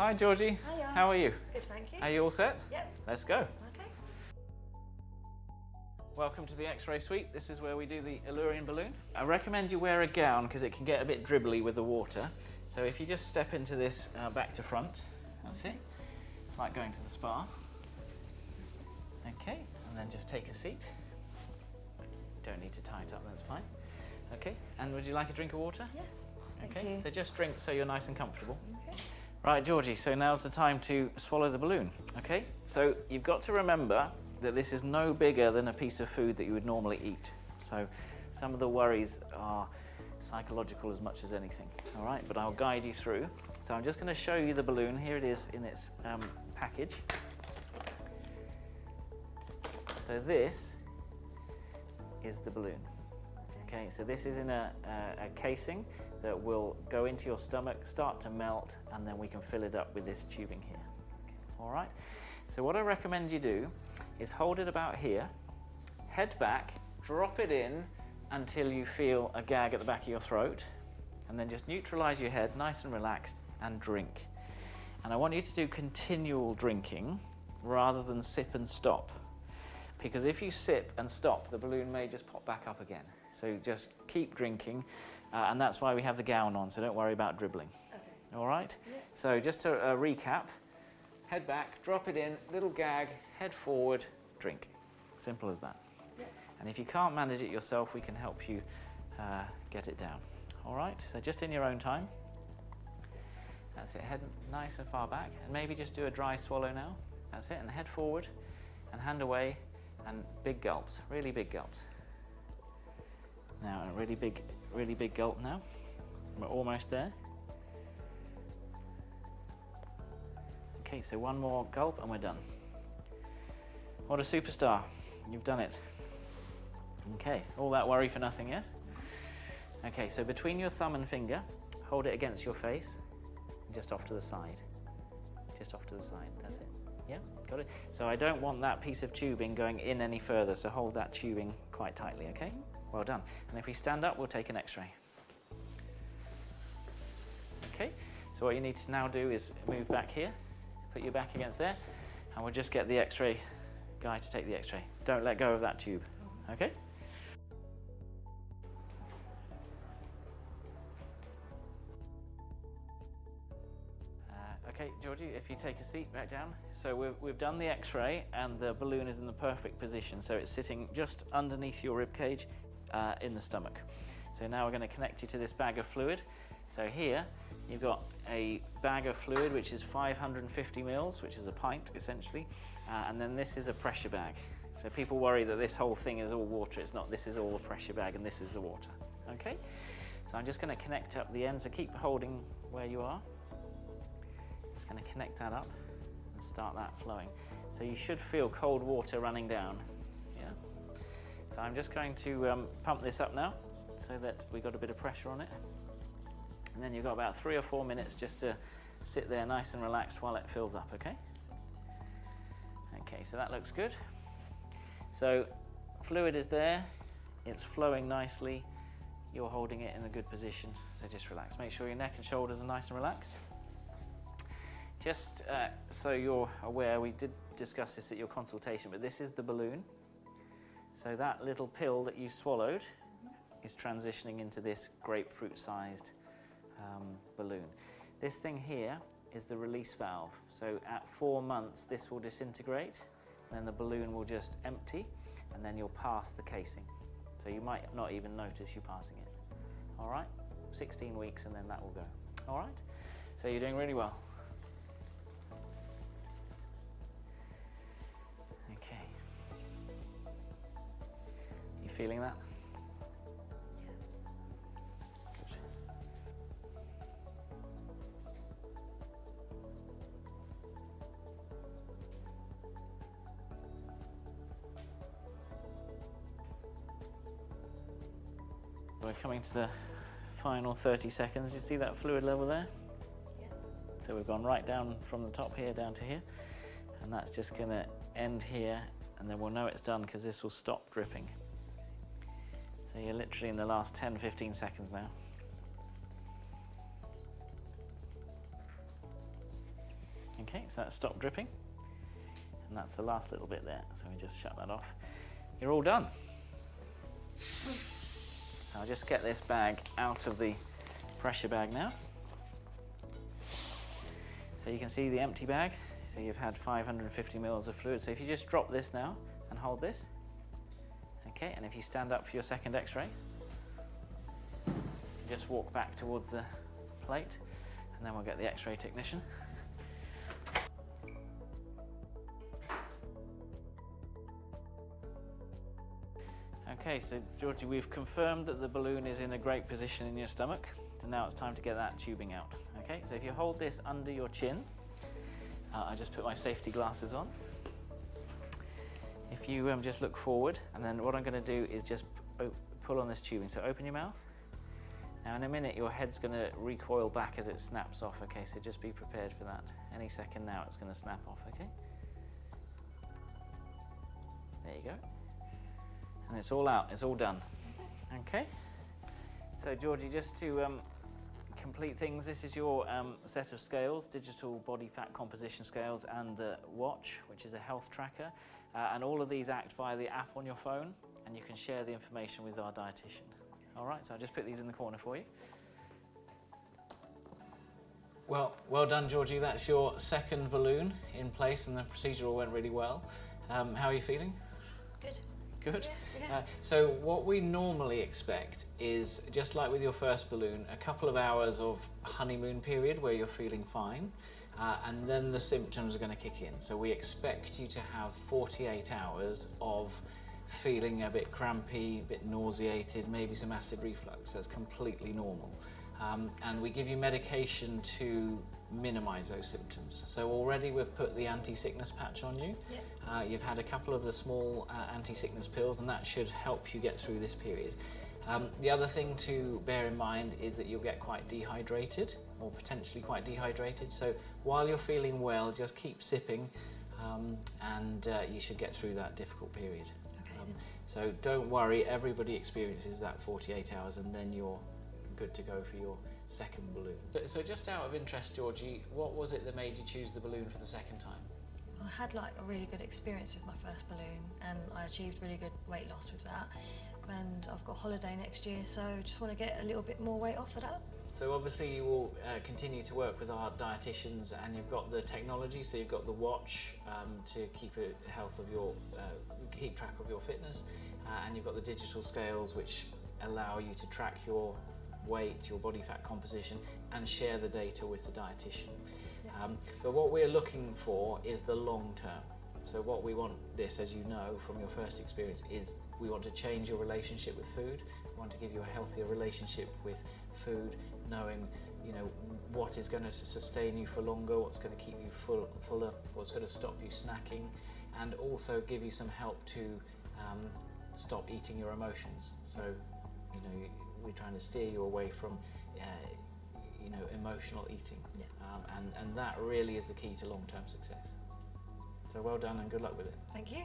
Hi Georgie. Hiya. How are you? Good, thank you. Are you all set? Yep. Let's go. Okay. Welcome to the X-ray suite. This is where we do the Allurion balloon. I recommend you wear a gown because it can get a bit dribbly with the water. So if you just step into this back to front, that's it. It's like going to the spa. Okay, and then just take a seat. Don't need to tie it up, that's fine. Okay, and would you like a drink of water? Yeah. Thank Okay, you. so just drink so you're nice and comfortable. Okay. Right, Georgie, so now's the time to swallow the balloon, okay? So you've got to remember that this is no bigger than a piece of food that you would normally eat. So some of the worries are psychological as much as anything, all right? But I'll guide you through. So I'm just going to show you the balloon. Here it is in its package. So this is the balloon. Okay, so this is in a casing that will go into your stomach, start to melt, and then we can fill it up with this tubing here. All right? So what I recommend you do is hold it about here, head back, drop it in until you feel a gag at the back of your throat, and then just neutralize your head, nice and relaxed, and drink. And I want you to do continual drinking rather than sip and stop. Because if you sip and stop, the balloon may just pop back up again. So just keep drinking, and that's why we have the gown on, so don't worry about dribbling. Okay. All right? Yeah. So just to recap, head back, drop it in, little gag, head forward, drink. Simple as that. Yeah. And if you can't manage it yourself, we can help you get it down. All right? So just in your own time. That's it, head nice and far back, and maybe just do a dry swallow now. That's it, and head forward, and hand away, and big gulps, really big gulps. Now a really big gulp now. We're almost there. Okay, so one more gulp and we're done. What a superstar, you've done it. Okay, all that worry for nothing, yes? Okay, so between your thumb and finger, hold it against your face, and just off to the side. Just off to the side, that's it. Yeah, got it? So I don't want that piece of tubing going in any further, so hold that tubing quite tightly, okay? Well done. And if we stand up, we'll take an X-ray. Okay, so what you need to now do is move back here, put your back against there, and we'll just get the X-ray guy to take the X-ray. Don't let go of that tube, okay? Okay, Georgie, if you take a seat back down. So we've done the X-ray and the balloon is in the perfect position. So it's sitting just underneath your rib cage in the stomach. So now we're going to connect you to this bag of fluid. So here you've got a bag of fluid which is 550 mils, which is a pint essentially. And then this is a pressure bag. So people worry that this whole thing is all water. It's not. This is all the pressure bag and this is the water. Okay? So I'm just going to connect up the ends. So keep holding where you are. Just going to connect that up and start that flowing. So you should feel cold water running down. Yeah. So I'm just going to pump this up now so that we've got a bit of pressure on it. And then you've got about 3 or 4 minutes just to sit there nice and relaxed while it fills up, okay? Okay, so that looks good. So fluid is there, it's flowing nicely, you're holding it in a good position, so just relax. Make sure your neck and shoulders are nice and relaxed. Just so you're aware, we did discuss this at your consultation, but this is the balloon. So that little pill that you swallowed is transitioning into this grapefruit-sized balloon. This thing here is the release valve. So at 4 months, this will disintegrate, then the balloon will just empty, and then you'll pass the casing. So you might not even notice you passing it. All right? 16 weeks, and then that will go. All right? So you're doing really well. Okay. You feeling that? Yeah. Good. We're coming to the final 30 seconds. You see that fluid level there? Yeah. So we've gone right down from the top here down to here, and that's just going to end here, and then we'll know it's done because this will stop dripping. So you're literally in the last 10-15 seconds now. So that's stopped dripping. And that's the last little bit there. So we just shut that off. You're all done. So I'll just get this bag out of the pressure bag now. So you can see the empty bag. So you've had 550 mils of fluid. So if you just drop this now and hold this. Okay, and if you stand up for your second x-ray, just walk back towards the plate, and then we'll get the x-ray technician. Okay, so Georgie, we've confirmed that the balloon is in a great position in your stomach. So now it's time to get that tubing out. Okay, so if you hold this under your chin, I just put my safety glasses on. If you just look forward, and then what I'm going to do is just pull on this tubing. So open your mouth. Now in a minute your head's going to recoil back as it snaps off, okay, so just be prepared for that. Any second now it's going to snap off, okay? There you go. And it's all out, it's all done. Okay? So Georgie, just to complete things, this is your set of scales, digital body fat composition scales, and the watch, which is a health tracker. And all of these act via the app on your phone, and you can share the information with our dietitian. All right, so I'll just put these in the corner for you. Well done, Georgie. That's your second balloon in place, and the procedure all went really well. How are you feeling? Good. Good? Yeah. So what we normally expect is, just like with your first balloon, a couple of hours of honeymoon period where you're feeling fine, and then the symptoms are going to kick in. So we expect you to have 48 hours of feeling a bit crampy, a bit nauseated, maybe some acid reflux. That's completely normal. And we give you medication to minimise those symptoms. So already we've put the anti-sickness patch on you. Yep. You've had a couple of the small anti-sickness pills, and that should help you get through this period. The other thing to bear in mind is that you'll get quite dehydrated, or potentially quite dehydrated. So while you're feeling well, just keep sipping, and you should get through that difficult period. So don't worry, everybody experiences that 48 hours, and then you're good to go for your second balloon. So just out of interest, Georgie, what was it that made you choose the balloon for the second time? Well, I had like a really good experience with my first balloon, and I achieved really good weight loss with that. And I've got a holiday next year, so just want to get a little bit more weight off of that. So obviously you will continue to work with our dietitians, and you've got the technology, so you've got the watch to keep keep track of your fitness, and you've got the digital scales which allow you to track your weight, your body fat composition, and share the data with the dietitian. Yeah. But what we're looking for is the long term. So what we want this, as you know from your first experience, is we want to change your relationship with food. We want to give you a healthier relationship with food, knowing what is going to sustain you for longer, what's going to keep you fuller, what's going to stop you snacking, and also give you some help to stop eating your emotions. So we're trying to steer you away from emotional eating. Yeah. And that really is the key to long-term success. So well done and good luck with it. Thank you.